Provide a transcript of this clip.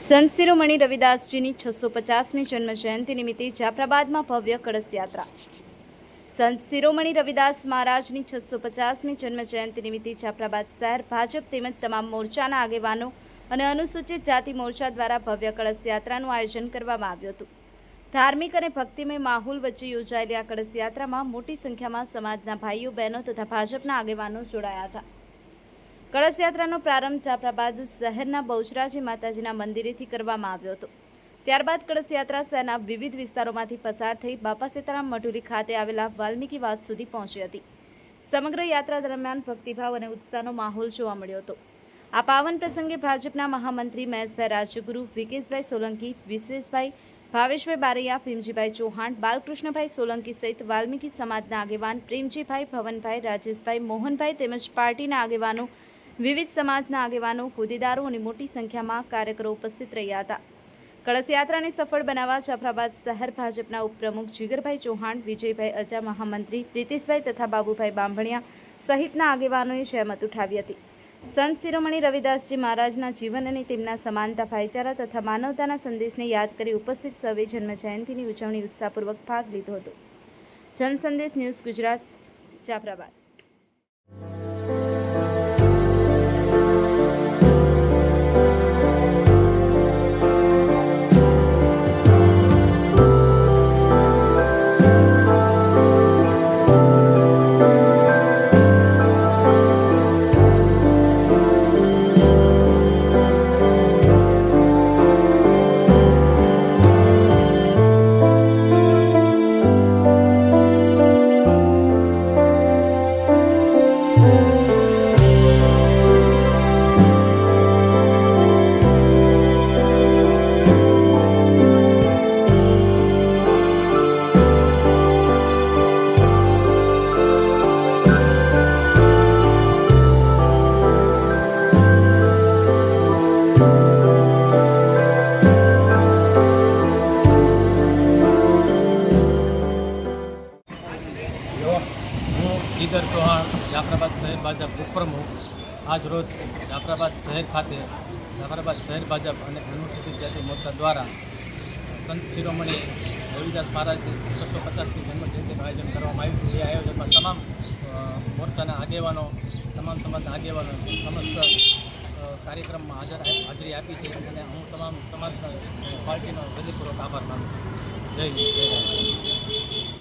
સંત શિરોમણી રવિદાસજીની 650મી જન્મજયંતિ નિમિત્તે જાફરાબાદમાં ભવ્ય કળશ યાત્રા। સંત શિરોમણી રવિદાસ મહારાજની 650મી જન્મજયંતિ નિમિત્તે જાફરાબાદ શહેર ભાજપ તેમજ તમામ મોરચાના આગેવાનો અને અનુસૂચિત જાતિ મોરચા દ્વારા ભવ્ય કળશ યાત્રાનું આયોજન કરવામાં આવ્યું હતું। ધાર્મિક અને ભક્તિમય માહોલ વચ્ચે યોજાયેલી આ કળશ યાત્રામાં મોટી સંખ્યામાં સમાજના ભાઈઓ બહેનો તથા ભાજપના આગેવાનો જોડાયા હતા। કળશ યાત્રાનો પ્રારંભ જાફરાબાદ શહેરના બહુચરાજી માતાજીના મંદિરેથી કરવામાં આવ્યો હતો। ત્યારબાદ કળશ યાત્રા શહેરના વિવિધ વિસ્તારોમાંથી પસાર થઈ બાપા સીતારામ મઢુલી ખાતે આવેલા વાલ્મીકી વાસ સુધી પહોંચી હતી। સમગ્ર યાત્રા દરમિયાન ભક્તિભાવ અને ઉત્સાહનો માહોલ જોવા મળ્યો હતો। આ પાવન પ્રસંગે ભાજપના મહામંત્રી મહેશભાઈ રાજગુરુ, વિકેશભાઈ સોલંકી, વિશેષભાઈ ભાવેશભાઈ બારૈયા, ભીમજીભાઈ ચૌહાણ, બાલકૃષ્ણભાઈ સોલંકી સહિત વાલ્મીકી સમાજના આગેવાન પ્રેમજીભાઈ, ભવનભાઈ, રાજેશભાઈ, મોહનભાઈ તેમજ પાર્ટીના આગેવાનો, વિવિધ સમાજના આગેવાનો, હોદ્દેદારો અને મોટી સંખ્યામાં કાર્યકરો ઉપસ્થિત રહ્યા હતા। કળશ યાત્રાને સફળ બનાવવા જાફરાબાદ શહેર ભાજપના ઉપપ્રમુખ જીગરભાઈ ચૌહાણ, વિજયભાઈ અજા, મહામંત્રી પ્રીતિશભાઈ તથા બાબુભાઈ બાંભણિયા સહિતના આગેવાનોએ જહેમત ઉઠાવી હતી। સંત શિરોમણી રવિદાસજી મહારાજના જીવન અને તેમના સમાનતા, ભાઈચારા તથા માનવતાના સંદેશને યાદ કરી ઉપસ્થિત સર્વે જન્મજયંતિની ઉજવણી ઉત્સાહપૂર્વક ભાગ લીધો હતો। જનસંદેશ ન્યૂઝ ગુજરાત, જાફરાબાદ। જીગર ચૌહાણ, જાફરાબાદ શહેર ભાજપ ઉપપ્રમુખ, આજ રોજ જાફરાબાદ શહેર ખાતે જાફરાબાદ શહેર ભાજપ અને અનુસૂચિત જાતિ મોરચા દ્વારા સંત શિરોમણી રવિદાસ મહારાજની 650મી જન્મજયંતિનું આયોજન કરવામાં આવ્યું હતું। એ આયોજનમાં તમામ મોરચાના આગેવાનો, તમામ સમાજના આગેવાનો સમસ્ત કાર્યક્રમમાં હાજરી આપી છે અને હું તમામ સમાજના પાર્ટીનો હૃદયપૂર્વક આભાર માનું છું। જય હિન્દ, જય ભારત।